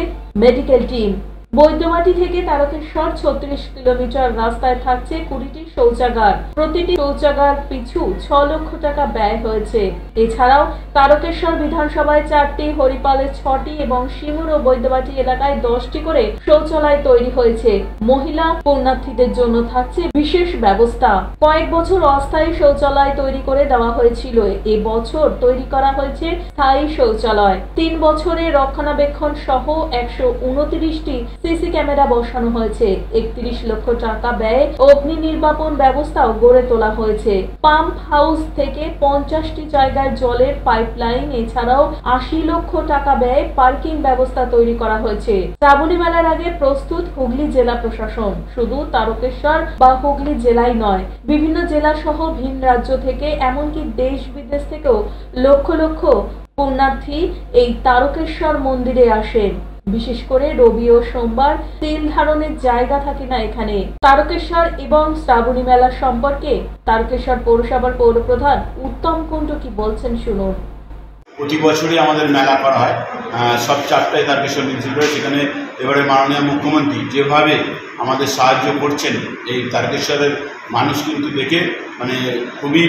মেডিকেল টিম। বৈদ্যবাটি থেকে তারকেশ্বর 36 কিলোমিটার রাস্তায় থাকছে 20টি শৌচাগার। প্রতিটি শৌচাগার পিছু 6 লক্ষ টাকা ব্যয় হয়েছে। এছাড়াও তারকেশ্বর বিধানসভায় 4টি, হরিপালে 6টি এবং শিমুর ও বৈদ্যবাটি এলাকায় 10টি করে শৌচালয় তৈরি হয়েছে। মহিলা পুণ্যার্থীদের জন্য থাকছে বিশেষ ব্যবস্থা। কয়েক বছর অস্থায়ী শৌচালয় তৈরি করে দেওয়া হয়েছিল, এবছর তৈরি করা হয়েছে স্থায়ী শৌচালয়। 3 বছরে রক্ষণাবেক্ষণ সহ 129টি সিসি ক্যামেরা বসানো হয়েছে। 31 লক্ষ টাকা ব্যয়ে অগ্নি নির্বাপন ব্যবস্থাও গড়ে তোলা হয়েছে। পাম্প হাউস থেকে 50টি জায়গায় জলের পাইপলাইন, এছাড়াও 80 লক্ষ টাকা ব্যয়ে পার্কিং ব্যবস্থা তৈরি করা হয়েছে। শ্রাবণী মেলার আগে প্রস্তুত হুগলি জেলা প্রশাসন। শুধু তারকেশ্বর বা হুগলি জেলাই নয়, বিভিন্ন জেলা সহ ভিন রাজ্য থেকে, এমনকি দেশ বিদেশ থেকেও লক্ষ লক্ষ পুণ্যার্থী এই তারকেশ্বর মন্দিরে আসেন। বিশেষ করে রবি ও সোমবার তেল ধারণের জায়গা থাকে না এখানে। তারকেশ্বর এবং শ্রাবণী মেলা সম্পর্কে তারকেশ্বর পৌরসভার পৌরপ্রধান উত্তম কুণ্ডু কি বলছেন শুনুন। প্রতি বছরই আমাদের মেলা করা হয়, সব 4টায় তারকেশ্বর মিউনিসিপ্যালিটি। সেখানে এবারে মাননীয় মুখ্যমন্ত্রী যেভাবে আমাদের সাহায্য করছেন, এই তারকেশ্বরের মানুষ কিন্তু দেখে খুবই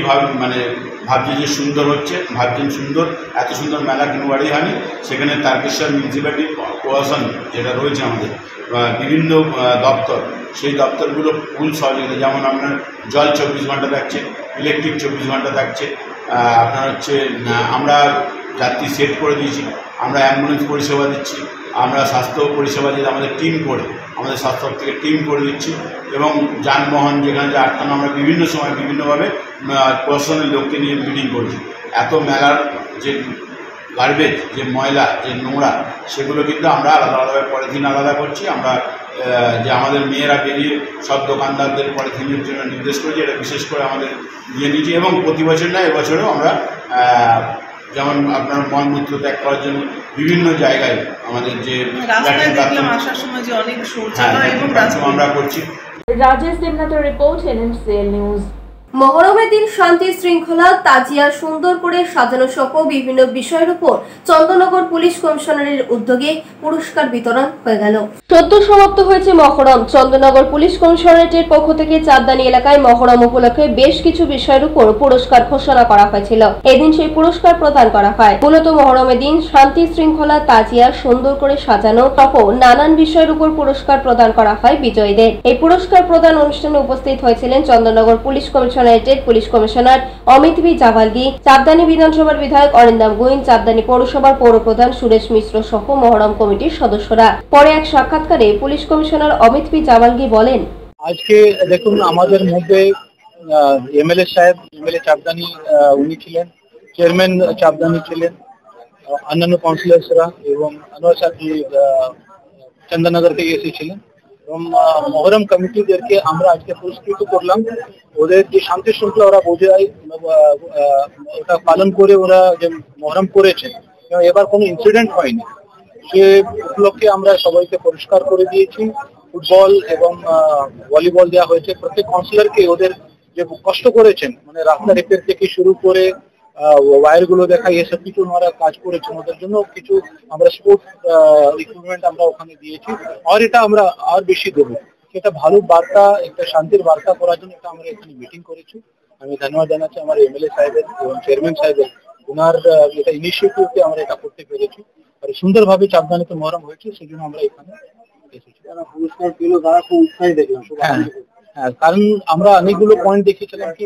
ভাবছে যে সুন্দর হচ্ছে, ভাবছেন সুন্দর, এত সুন্দর মেলা কোনোবারই হয়নি। সেখানে তারকেশ্বর মিউনিসিপ্যালিটি প্রশাসন যেটা রয়েছে আমাদের বিভিন্ন দপ্তর, সেই দপ্তরগুলো ফুল সহযোগিতা, যেমন আপনার জল 24 ঘন্টা থাকছে, ইলেকট্রিক 24 ঘন্টা থাকছে, আপনার আমরা যাত্রী সেট করে দিয়েছি, আমরা অ্যাম্বুলেন্স পরিষেবা দিচ্ছি, আমরা স্বাস্থ্য পরিষেবা দিয়ে আমাদের টিম করে, আমাদের স্বাস্থ্য থেকে টিম করে দিচ্ছি, এবং যানবাহন যেখানে যে আটকানো আমরা বিভিন্ন সময় বিভিন্নভাবে প্রশাসনের লোককে নিয়ে মিটিং করছি। এত মেলার যে গার্বেজ, যে ময়লা, যে নোংরা, সেগুলো কিন্তু আমরা আলাদা আলাদাভাবে পলিথিন আলাদা করছি। আমরা যে আমাদের মেয়েরা বেরিয়ে সব দোকানদারদের পলিথিনের জন্য নির্দেশ করেছি, এটা বিশেষ করে আমাদের দিয়ে নিয়েছি। এবং প্রতি বছর না, এবছরেও আমরা যেমন আপনার মলমূত্র ত্যাগ করার জন্য বিভিন্ন জায়গায় আমাদের যে আমরা করছি। রাজেশ দেবনাথের রিপোর্ট, NMCL নিউজ। মহরমের দিন শান্তি শৃঙ্খলা, তাজিয়া সুন্দর করে সাজানো সহ বিভিন্ন বিষয়ের উপর চন্দননগর পুলিশ কমিশনারের উদ্যোগে পুরস্কার বিতরণ হয়ে গেল। সদ্য সমাপ্ত হয়েছে মহরম। চন্দননগর পুলিশ কমিশনারেটের পক্ষ থেকে চাঁদদানি এলাকায় মহরম উপলক্ষে বেশ কিছু বিষয়ের উপর পুরস্কার ঘোষণা করা হয়েছিল। এদিন সেই পুরস্কার প্রদান করা হয়। মূলত মহরমের দিন শান্তি শৃঙ্খলা, তাজিয়া সুন্দর করে সাজানো সহ নানান বিষয়ের উপর পুরস্কার প্রদান করা হয় বিজয়ীদের। এই পুরস্কার প্রদান অনুষ্ঠানে উপস্থিত হয়েছিলেন চন্দননগর পুলিশ কমিশনারেটের police commissioner Amit B Javalgi, Chandani বিধানসভার বিধায়ক অরিন্দম গুইন, চাঁদদানি পৌরসভার পৌরপ্রধান সুরেশ মিশ্র সহ মহরম কমিটির সদস্যরা। পরে এক সাক্ষাৎকারে police commissioner Amit B Javalgi বলেন, আজকে দেখুন আমাদের মধ্যে এমএলএ সাহেব, এমএলএ চাঁদদানি উনি ছিলেন, চেয়ারম্যান চাঁদদানি ছিলেন, অন্যান্য কাউন্সিলর্সরা এবং আনোয়ার সাহেব চন্দননগর থেকে এসেছিলেন। এবং মহরম কমিটিদেরকে আমরা আজকে পুরস্কৃত করলাম। ওদের যে শান্তি শৃঙ্খলা ওরা বোঝায়, ওটা পালন করে ওরা যে মহরম করেছে, এবার কোনো ইনসিডেন্ট হয়নি, সে উপলক্ষে আমরা সবাইকে পুরস্কার করে দিয়েছি। ফুটবল এবং ভলিবল দেওয়া হয়েছে। প্রত্যেক কাউন্সিলরকে ওদের যে কষ্ট করেছেন, রাস্তা রিপেয়ার থেকে শুরু করে ওয়্যার গুলো দেখা, এসব কিছু ওনারা কাজ করেছেন, ওদের জন্য কিছু আমরা স্পোর্ট ইকুইপমেন্ট আমরা ওখানে দিয়েছি। আর এটা আমরা আর বেশি দেবো। সেটা ভালো বার্তা, একটা শান্তির বার্তা করার জন্য এটা আমরা এখানে মিটিং করেছি। আমি ধন্যবাদ জানাচ্ছি আমার এমএলএ সাহেবের এবং চেয়ারম্যান সাহেবের, ওনার এটা ইনিশিয়েটিভকে আমরা এটা করতে পেরেছি। আর সুন্দরভাবে চাঁদদানিতে মহরম হয়েছে, সেই জন্য আমরা এখানে এসেছি। পুরস্কার পেল তারা খুব উৎসাহী দেখলাম। হ্যাঁ, কারণ আমরা অনেকগুলো পয়েন্ট দেখেছিলাম কি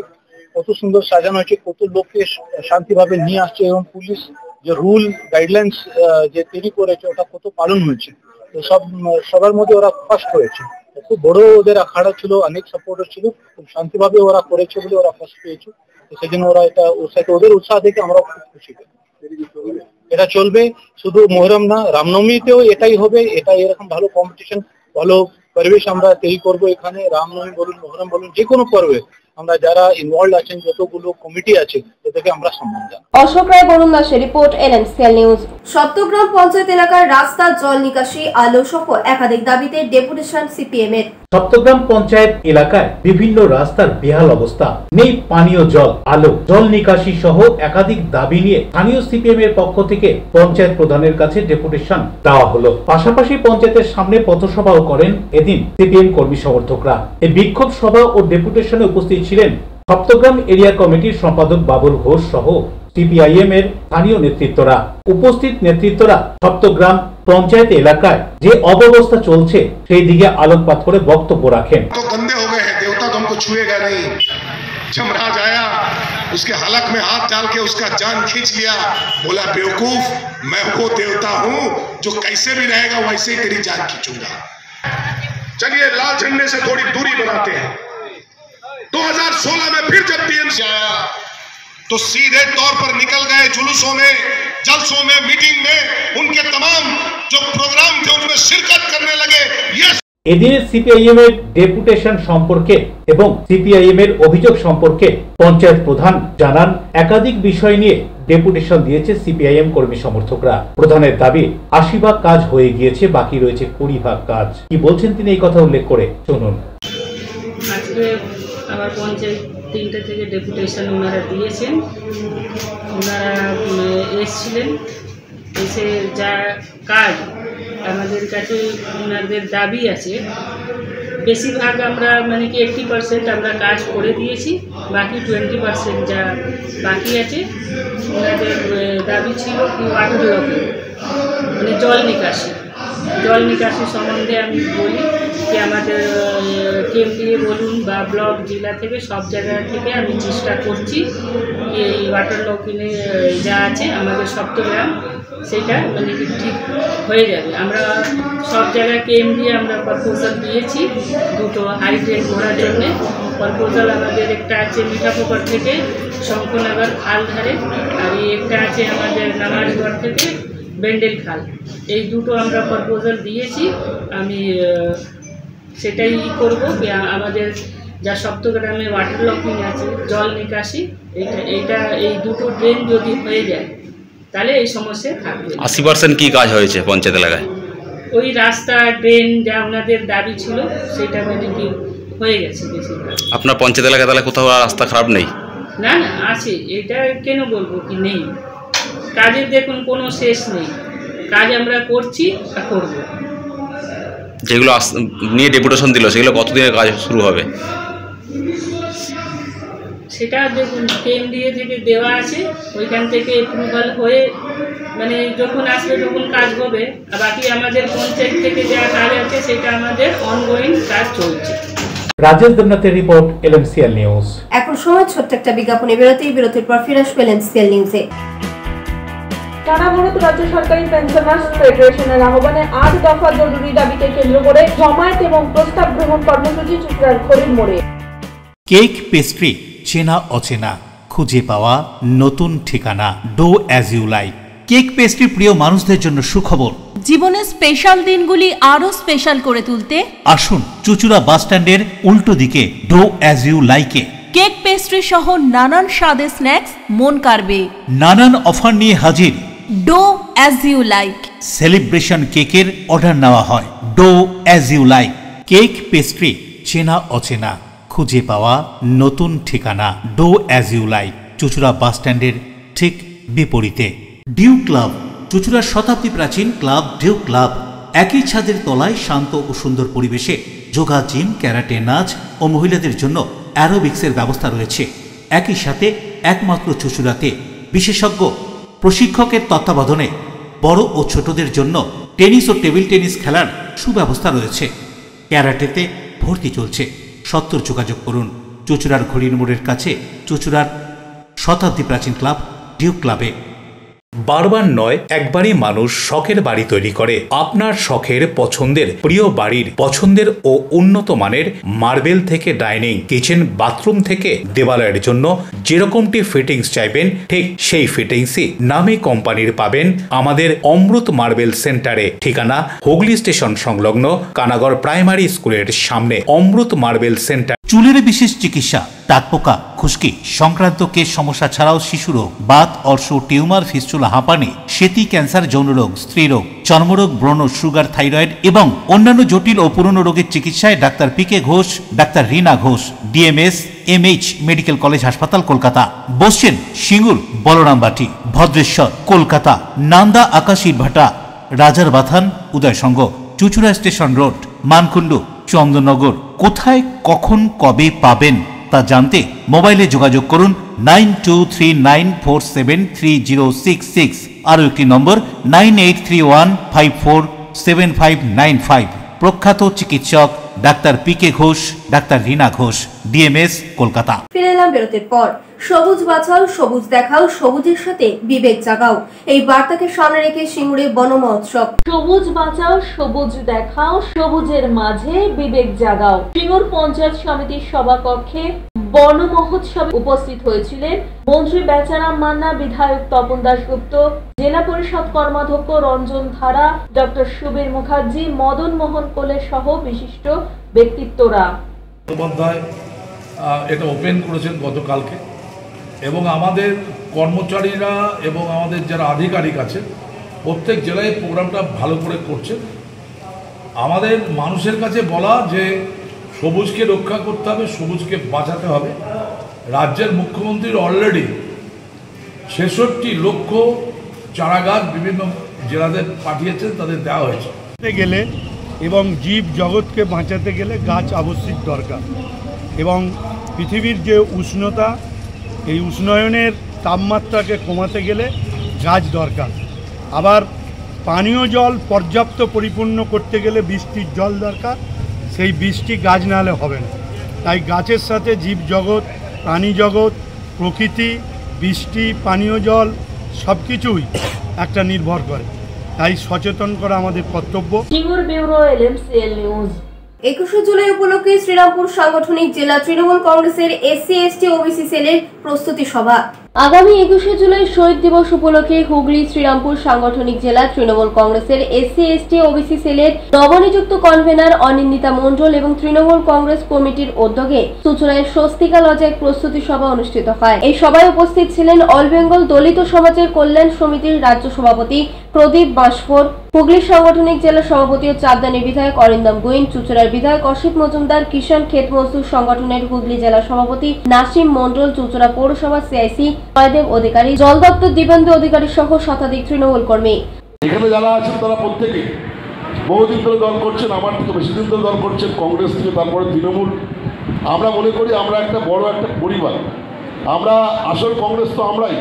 কত সুন্দর সাজানো হয়েছে, কত লোককে শান্তিভাবে নিয়ে আসছে, এবং পুলিশ যে রুল গাইডলাইন্স যে তৈরি করেছে ওটা কত পালন হয়েছে, তো সবার মধ্যে ওরা ফার্স্ট হয়েছে। খুব বড় ওদের আখাড়া ছিল, অনেক সাপোর্টার ছিল, খুব শান্তিভাবে ওরা করেছে বলে ওরা ফার্স্ট পেয়েছে। তো সেই জন্য ওরা এটা ওদের উৎসাহ দেখে আমরা খুব খুশি। এটা চলবে, শুধু মোহরম না, রামনবমীতেও এটাই হবে। এটা এরকম ভালো কম্পিটিশন, ভালো পরিবেশ আমরা তৈরি করবো এখানে। রামনবমী বলুন, মোহরম বলুন, যে কোনো পর্বে আমরা যারা ইনভলভ আছেন, যতগুলো কমিটি আছে, তাদেরকে আমরা সম্মান জানাই। অশোক রায়, বরুণ দাসের report, LNCL news. Saptagram panchayat এলাকার রাস্তা, জল নিকাশি, আলো সহ একাধিক দাবিতে ডেপুটেশন CPM এর। সপ্তগ্রাম পঞ্চায়েত এলাকায় বিভিন্ন রাস্তার বেহাল অবস্থা, নেই পানীয় জল, আলো, জল নিকাশি সহ একাধিক দাবি নিয়ে স্থানীয় CPM এর পক্ষ থেকে পঞ্চায়েত প্রধানের কাছে ডেপুটেশন দেওয়া হলো। পাশাপাশি পঞ্চায়েতের সামনে পথসভাও করেন এদিন CPM কর্মী সমর্থকরা। এই বিক্ষোভ সভা ও ডেপুটেশনে উপস্থিত ছিলেন সপ্তগ্রাম এরিয়া কমিটির সম্পাদক বাবুল ঘোষ সহ CPIM এর স্থানীয় নেতৃত্বরা। উপস্থিত নেতৃত্বরা সপ্তগ্রাম পঞ্চায়েত এলাকায় যে অব্যবস্থা চলছে সেই দিকে আলোকপাত করে বক্তব্য রাখেন। तो गंदे हो गए हैं, देवता तो हमको छुएगा नहीं। जमराज आया, उसके हलक में हाथ डाल के उसका जान खींच लिया, बोला बेवकूफ, मैं वो देवता हूं जो कैसे भी रहेगा वैसे ही तेरी जान खींचूंगा। चलिए लाल झंडे से थोड़ी दूरी बनाते हैं। 2016 में फिर जब टीएमसी आया तो सीधे तौर पर निकल गए जुलूसों में, जलसों में, मीटिंग में, उनके तमाम जो प्रोग्राम थे उनमें शिरकत करने लगे। ये এদিনে CPIM এর ডেপুটেশন সম্পর্কে এবং CPIM এর অভিযোগ সম্পর্কে পঞ্চায়েত প্রধান জানান, একাধিক বিষয় নিয়ে ডেপুটেশন দিয়েছে CPIM কর্মী সমর্থকরা। প্রধানের দাবি 80 ভাগ কাজ হয়ে গিয়েছে, বাকি রয়েছে 20 ভাগ কাজ। কি বলছেন তিনি এই কথা উল্লেখ করে শুনুন। আজকে আমার পঞ্চায়েত 3টে থেকে ডেপুটেশন ওনারা দিয়েছেন। ওনারা এসেছিলেন, এসে যা কাজ আমাদের কাছে ওনাদের দাবি আছে, বেশিরভাগ আমরা মানে কি 80% আমরা কাজ করে দিয়েছি, বাকি 20% যা বাকি আছে। ওনাদের দাবি ছিল কি ওয়াটার ব্লকিং, মানে জল নিকাশি সম্বন্ধে আমি বলি কি আমাদের কেন্দ্রীয় বলুন বা ব্লক, জেলা থেকে সব জায়গা থেকে আমি চেষ্টা করছি এই ওয়াটার ব্লকিংয়ে যা আছে আমাদের সপ্তগ্রাম সেটা মানে ঠিক হয়ে যাবে। আমরা সব জায়গায় কেন্দ্রীয় আমরা প্রপোজাল দিয়েছি, 2টো হাইড্রেন করার জন্যে প্রপোজাল। আমাদের একটা আছে মিঠাপুকুর থেকে শঙ্করনগর খাল ধারে, আর একটা আছে আমাদের নামাজগড় থেকে বেন্ডেল খাল। এই 2টো আমরা প্রপোজাল দিয়েছি। আমি সেটাই করব যে আমাদের যা সপ্তগ্রামে ওয়াটার ব্লকিং আছে, জল নিকাশি, এইটা এই 2টো ড্রেন যদি হয়ে যায় তাহলে এই সমস্যা থাকবে। 80% কি কাজ হয়েছে পঞ্চায়েত এলাকায়? ওই রাস্তা, ড্রেন যা ওনাদের দাবি ছিল সেটা মানে কি হয়ে গেছে বেশিরভাগ। আপনার পঞ্চায়েত এলাকায় তাহলে কোথাও রাস্তা খারাপ নেই? না না, আছে। এটা কেন বলবো কি নেই? কাজের দেখুন কোনো শেষ নেই, কাজ আমরা করছি আর করব। যেগুলো নিয়ে ডেপুটেশন দিল সেগুলো কতদিনের কাজ শুরু হবে? সেটা দেখুন কেন্দ্রীয় থেকে দেওয়া আছে, ওইখান থেকে অ্যাপ্রুভাল হয়ে মানে যখন আসবে তখন কাজ হবে। আর বাকি আমাদের পঞ্চায়েত থেকে যা কাজ আছে সেটা আমাদের অনগোয়িং কাজ চলছে। রাজেশ দেবনাথের রিপোর্ট, LNCL নিউজ। এখন সময় ছোট্ট একটা বিজ্ঞাপনে বিরতির পর ফিরে আসবো LNCL নিউজে। সারা ভারত রাজ্য সরকারি পেনশনার্স ফেডারেশনের আহ্বানে 8 দফা জরুরি দাবিকে কেন্দ্র করে জমায়েত এবং প্রস্তাব গ্রহণ কর্মসূচি চুচড়ার খড়ির মোড়ে। কেক, পেস্ট্রি, চেনা অচেনা, খুঁজে পাওয়া নতুন ঠিকানা, do as you like. Cake pastry প্রিয় মানুষদের জন্য সুখবর। জীবনের স্পেশাল দিনগুলি আরো স্পেশাল করে তুলতে আসুন চুচুড়া বাস স্ট্যান্ডের উল্টো দিকে ডো অ্যাজ ইউ লাইকে। কেক, পেস্ট্রি সহ নানান স্বাদের স্ন্যাক্স মন কাড়বে। নানান অফার নিয়ে হাজির dough as you like. Celebration কেকের অর্ডার নেওয়া হয়। Dough as you like. Cake, pastry, চেনা অচেনা, খুঁজে পাওয়া নতুন ঠিকানা, do as you like. Chuchura bus স্ট্যান্ডের ঠিক বিপরীতে। ডিউ ক্লাব, চুচুড়ার শতাব্দী প্রাচীন ক্লাব ডিউ ক্লাব। একই ছাদের তলায় শান্ত ও সুন্দর পরিবেশে যোগা, জিম, ক্যারাটে, নাচ ও মহিলাদের জন্য অ্যারোবিক্সের ব্যবস্থা রয়েছে। একই সাথে একমাত্র চুচুড়াতে বিশেষজ্ঞ প্রশিক্ষকের তত্ত্বাবধানে বড় ও ছোটদের জন্য টেনিস ও টেবিল টেনিস খেলার সুব্যবস্থা রয়েছে। ক্যারাটেতে ভর্তি চলছে। সত্তর যোগাযোগ করুন চুচুড়ার ঘড়ির মোড়ের কাছে চুচুড়ার শতাব্দী প্রাচীন ক্লাব ডিউ ক্লাবে। বারবার নয়, একবারই মানুষ শখের বাড়ি তৈরি করে। আপনার শখের পছন্দের প্রিয় বাড়ির পছন্দের ও উন্নত মানের মার্বেল থেকে ডাইনিং, কিচেন, বাথরুম থেকে দেওয়ালের জন্য যেরকমটি ফিটিংস চাইবেন ঠিক সেই ফিটিংসই নামী কোম্পানির পাবেন আমাদের অমৃত মার্বেল সেন্টারে। ঠিকানা হুগলি স্টেশন সংলগ্ন কানাগড় প্রাইমারি স্কুলের সামনে অমৃত মার্বেল সেন্টার। চুলের বিশেষ চিকিৎসা, টাকপোকা, খুশকি সংক্রান্ত কেশ সমস্যা ছাড়াও শিশুরোগ, বাত, অর্শ, টিউমার, ফিস্টুলা, হাঁপানি, সেতি, ক্যান্সার, যৌনরোগ, স্ত্রীরোগ, চর্মরোগ, ব্রণ, সুগার, থাইরয়েড এবং অন্যান্য জটিল ও পুরনো রোগের চিকিৎসায় doctor PK Ghosh, doctor Rina Ghosh, DMS MH medical college হাসপাতাল, কলকাতা। বসছেন সিঙ্গুর, বলরামবাটি, ভদ্রেশ্বর, কলকাতা, নান্দা, আকাশ ইটভাটা, রাজার বাথান, উদয়সঙ্গ, চুচুড়া স্টেশন রোড, মানকুণ্ডু, চন্দননগর। কোথায়, কখন, কবে পাবেন তা জানতে মোবাইলে যোগাযোগ করুন 9239473066। আরও একটি নম্বর 9831547595। প্রখ্যাত চিকিৎসক doctor PK Ghosh, doctor Rina Ghosh, DMS, Kolkata. ফিরে এলাম বিরতির পর। সবুজ বাঁচাও, সবুজ দেখাও, সবুজের সাথে বিবেক জাগাও, এই বার্তাকে সামনে রেখে সিঙ্গুরে বন মহোৎসব। সবুজ বাঁচাও, সবুজ দেখাও, সবুজের মাঝে বিবেক জাগাও। সিঙ্গুর পঞ্চায়েত সমিতির সভাকক্ষে বন মহোৎসবে উপস্থিত হয়েছিলেন মন্ত্রী বেচারাম মান্না, বিধায়ক তপন দাশগুপ্ত, জেলা পরিষদ কর্মাধ্যক্ষ রঞ্জন ধারা, ডক্টর সুবীর মুখার্জি, মদন মোহন কোলে সহ বিশিষ্ট ব্যক্তিত্বরা। এটা ওপেন করেছেন গতকালকে এবং আমাদের কর্মচারীরা এবং আমাদের যারা আধিকারিক আছে প্রত্যেক জেলায় প্রোগ্রামটা ভালো করে করছেন। আমাদের মানুষের কাছে বলা যে সবুজকে রক্ষা করতে হবে, সবুজকে বাঁচাতে হবে। রাজ্যের মুখ্যমন্ত্রীর অলরেডি ৬৬ লক্ষ চারাগাছ বিভিন্ন জেলাতে পাঠিয়েছেন, তাদের দেওয়া হয়েছে। গেলে এবং জীব জগৎকে বাঁচাতে গেলে গাছ আবশ্যিক দরকার এবং পৃথিবীর যে উষ্ণতা, এই উষ্ণায়নের তাপমাত্রাকে কমাতে গেলে গাছ দরকার। আবার পানীয় জল পর্যাপ্ত পরিপূর্ণ করতে গেলে বৃষ্টির জল দরকার, সেই বৃষ্টি গাছ না হলে হবে না। তাই গাছের সাথে জীব জগৎ, প্রাণী জগৎ, প্রকৃতি, বৃষ্টি, পানীয় জল সব কিছুই একটা নির্ভর করে। তাই সচেতন করা আমাদের কর্তব্য। Singur bureau, LMCL news. 21শে জুলাই উপলক্ষে শ্রীরামপুর সাংগঠনিক জেলা তৃণমূল কংগ্রেসের SC/ST OBC সেলের প্রস্তুতি সভা। আগামী 21শে জুলাই শহীদ দিবস উপলক্ষে হুগলি শ্রীরামপুর সাংগঠনিক জেলা তৃণমূল কংগ্রেসের SC/ST OBC সেলের নবনিযুক্ত কনভেনার অনিন্দিতা মণ্ডল এবং তৃণমূল কংগ্রেস কমিটির উদ্যোগে চুচুড়ায় স্বস্তিকা লজে এক প্রস্তুতি সভা অনুষ্ঠিত হয়। এই সভায় উপস্থিত ছিলেন অল বেঙ্গল দলিত সমাজের কল্যাণ সমিতির রাজ্য সভাপতি প্রদীপ বাঁশফোর, হুগলি সাংগঠনিক জেলা সভাপতি ও চাঁদদানির বিধায়ক অরিন্দম গুইন, চুচুড়ার বিধায়ক অসিত মজুমদার, কিষাণ ক্ষেত মজদুর সংগঠনের হুগলি জেলা সভাপতি নাসিম মণ্ডল, চুচুড়া পৌরসভা CIC জয়দেব অধিকারী, জল দপ্তর দিবেন্দু অধিকারী সহ শতাধিক তৃণমূল কর্মী। এখানে যারা আছেন তারা প্রত্যেকে বহুদিন ধরে দল করছেন, আমার থেকে বেশি দিন ধরে দল করছেন, কংগ্রেস থেকে তারপরে তৃণমূল। আমরা মনে করি আমরা একটা বড় একটা পরিবার। আমরা আসল কংগ্রেস তো আমরাই।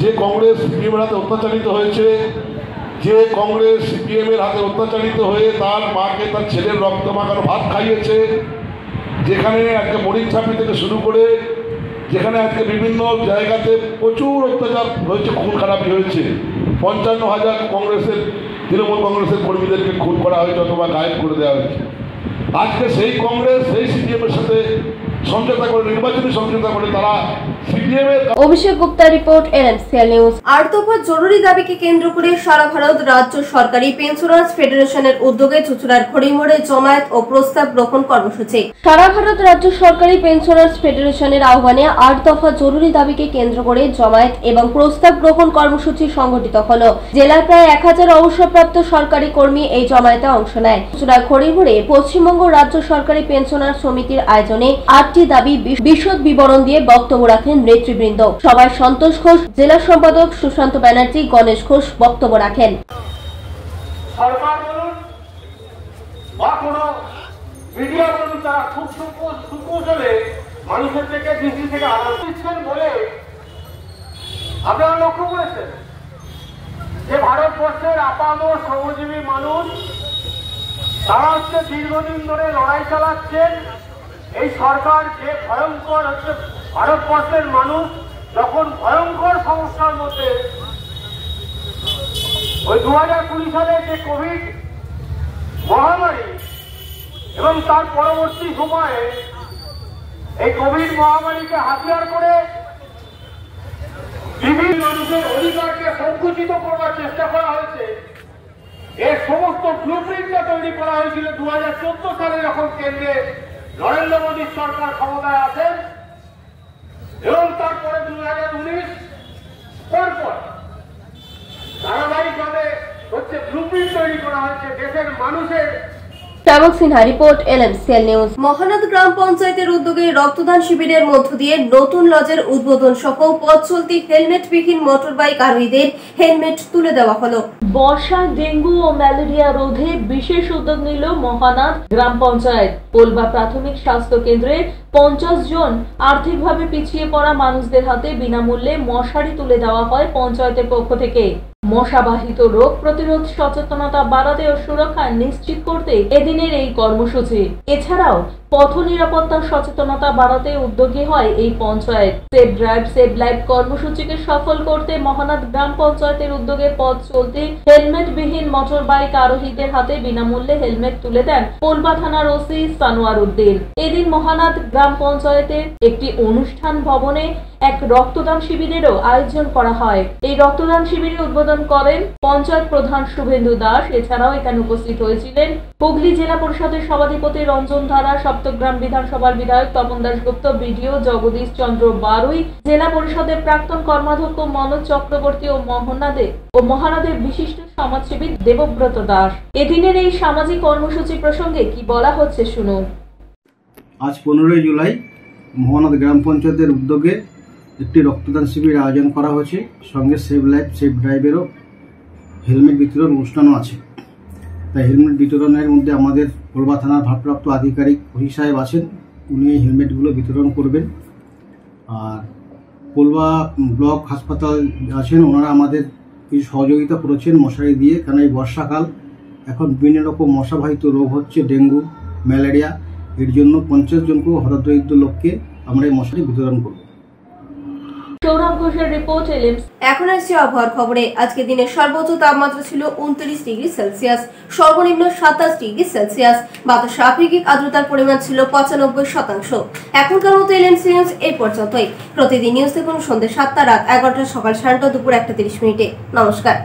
যে কংগ্রেস সিপিএমের হাতে অত্যাচারিত হয়েছে, যে কংগ্রেস সিপিএমের হাতে অত্যাচারিত হয়ে তার মাকে তার ছেলের রক্ত মাখানো ভাত খাইয়েছে, যেখানে আজকে মরিচছাপি থেকে শুরু করে যেখানে আজকে বিভিন্ন জায়গাতে প্রচুর অত্যাচার হয়েছে, খুন খারাপি হয়েছে, ৫৫,০০০ কংগ্রেসের তৃণমূল কংগ্রেসের কর্মীদেরকে খুন করা হয়েছে অথবা গায়েব করে দেওয়া হয়েছে। আজকে সেই কংগ্রেস সেই সিপিএমের সাথে সমঝোতা করে, নির্বাচনী সমঝোতা করে তারা অভিষেক গুপ্তা রিপোর্ট, LMCL নিউজ। ৮ দফা জরুরি দাবিকে কেন্দ্র করে সারা ভারত রাজ্য সরকারি পেনশনার্স ফেডারেশনের উদ্যোগে চুচুড়ার খড়িমোড়ে জমায়েত ও প্রস্তাব গ্রহণ কর্মসূচি। সারা ভারত রাজ্য সরকারি পেনশনার্স ফেডারেশনের আহ্বানে ৮ দফা জরুরি দাবিকে কেন্দ্র করে জমায়েত এবং প্রস্তাব গ্রহণ কর্মসূচি সংগঠিত হলো। জেলার প্রায় ১,০০০ অবসরপ্রাপ্ত সরকারি কর্মী এই জমায়েতে অংশ নেয়। চুচুড়ার খড়িমোড়ে পশ্চিমবঙ্গ রাজ্য সরকারি পেনশনার সমিতির আয়োজনে ৮টি দাবি বিশদ বিবরণ দিয়ে বক্তব্য রাখেন নেতৃবৃন্দ। সভায় সন্তোষ ঘোষ, জেলা সম্পাদক সুশান্ত ব্যানার্জি, গণেশ ঘোষ বক্তব্য রাখেন। সরকার বলুন বা কোনো মিডিয়া বলুন, তারা খুব সুকৌশলে মানুষের থেকে দৃষ্টি থেকে আড়াল দিচ্ছেন বলে আপনারা লক্ষ্য করেছেন যে ভারতবর্ষের আপামর শ্রমজীবী মানুষ তারা হচ্ছে দীর্ঘদিন ধরে লড়াই চালাচ্ছেন। এই সরকার যে ভয়ঙ্কর হচ্ছে ভারতবর্ষের মানুষ যখন ভয়ঙ্কর সমস্যার মধ্যে ওই 2020 সালে যে কোভিড মহামারী এবং তার পরবর্তী সময়ে এই কোভিড মহামারীকে হাতিয়ার করে বিভিন্ন মানুষের অধিকারকে সংকুচিত করবার চেষ্টা করা হয়েছে। এর সমস্ত ব্লুপ্রিন্টটা তৈরি করা হয়েছিল 2014 সালে যখন কেন্দ্রে নরেন্দ্র মোদীর সরকার ক্ষমতায় আসেন এবং তারপরে 2019 পরপর ধারাবাহিকভাবে হচ্ছে ব্লুপ্রিন্ট তৈরি করা হয়েছে দেশের মানুষের। শ্যামক Sinha report, LMCL news. Mahanad গ্রাম পঞ্চায়েতের উদ্যোগে রক্তদান শিবিরের মধ্য দিয়ে নতুন লজের উদ্বোধন সহ পথ চলতি হেলমেটবিহীন মোটরবাইক আরোহীদের হেলমেট তুলে দেওয়া হলো। বর্ষা, ডেঙ্গু ও ম্যালেরিয়া রোধে বিশেষ উদ্যোগ নিল মহানাদ গ্রাম পঞ্চায়েত। পোলবা প্রাথমিক স্বাস্থ্য কেন্দ্রে 50 জন আর্থিকভাবে পিছিয়ে পড়া মানুষদের হাতে বিনামূল্যে মশারি তুলে দেওয়া হয় পঞ্চায়েতের পক্ষ থেকে। মশাবাহিত রোগ প্রতিরোধ সচেতনতা বাড়াতে ও সুরক্ষা নিশ্চিত করতে এদিনের এই কর্মসূচি। এছাড়াও পথ নিরাপত্তার সচেতনতা বাড়াতে উদ্যোগী হয় এই panchayat. Save drive save life কর্মসূচিকে সফল করতে মহানাদ গ্রাম পঞ্চায়েতের উদ্যোগে পথ চলতি হেলমেটবিহীন মোটর বাইক আরোহীদের হাতে বিনামূল্যে হেলমেট তুলে দেন পোলবা থানার ওসি সানোয়ার উদ্দিন। এদিন মহানাদ গ্রাম পঞ্চায়েতের একটি অনুষ্ঠান ভবনে এক রক্তদান শিবিরেরও আয়োজন করা হয়। এই রক্তদান শিবিরে উদ্বোধন করেন পঞ্চায়েত প্রধান শুভেন্দু দাস। এছাড়াও এখানে উপস্থিত হয়েছিলেন হুগলি জেলা পরিষদের সভাধিপতি রঞ্জন ধারা, সপ্তগ্রাম বিধানসভার বিধায়ক তপন দাশগুপ্ত, বিডিও জগদীশ চন্দ্র বারুই, জেলা পরিষদের প্রাক্তন কর্মাধ্যক্ষ মনোজ চক্রবর্তী ও মহানাদের বিশিষ্ট সমাজসেবী দেবব্রত দাস। এদিনের এই সামাজিক কর্মসূচি প্রসঙ্গে কি বলা হচ্ছে শুনুন। আজ 15 জুলাই মহানাদ গ্রাম পঞ্চায়েতের উদ্যোগে একটি রক্তদান শিবির আয়োজন করা হয়েছে। সঙ্গে সেভ লাইফ সেভ ড্রাইভেরও হেলমেট বিতরণ অনুষ্ঠানও আছে। তাই হেলমেট বিতরণের মধ্যে আমাদের পোলবা থানার ভারপ্রাপ্ত আধিকারিক ওসি সাহেব আছেন, উনি এই হেলমেটগুলো বিতরণ করবেন। আর পোলবা ব্লক হাসপাতাল আছেন, ওনারা আমাদের কিছু সহযোগিতা করেছেন মশারি দিয়ে, কারণ এই বর্ষাকাল এখন বিভিন্ন রকম মশাবাহিত রোগ হচ্ছে, ডেঙ্গু, ম্যালেরিয়া। এর জন্য 50 জনকে হতদরিদ্র লোককে আমরা এই মশারি বিতরণ করব। সৌরভ ঘোষের রিপোর্ট, LMCL। এখন আসছে আবহাওয়ার খবরে। আজকে দিনের সর্বোচ্চ তাপমাত্রা ছিল 29 ডিগ্রি সেলসিয়াস, সর্বনিম্ন 27 ডিগ্রি সেলসিয়াস। বাতাসে আপেক্ষিক আর্দ্রতার পরিমাণ ছিল 95%। এখনকার মতো LMCL নিউজ এই পর্যন্তই। প্রতিদিন নিউজ দেখুন সন্ধ্যে 7টা, রাত 11টা, সকাল 9:30, দুপুর 1:30। নমস্কার।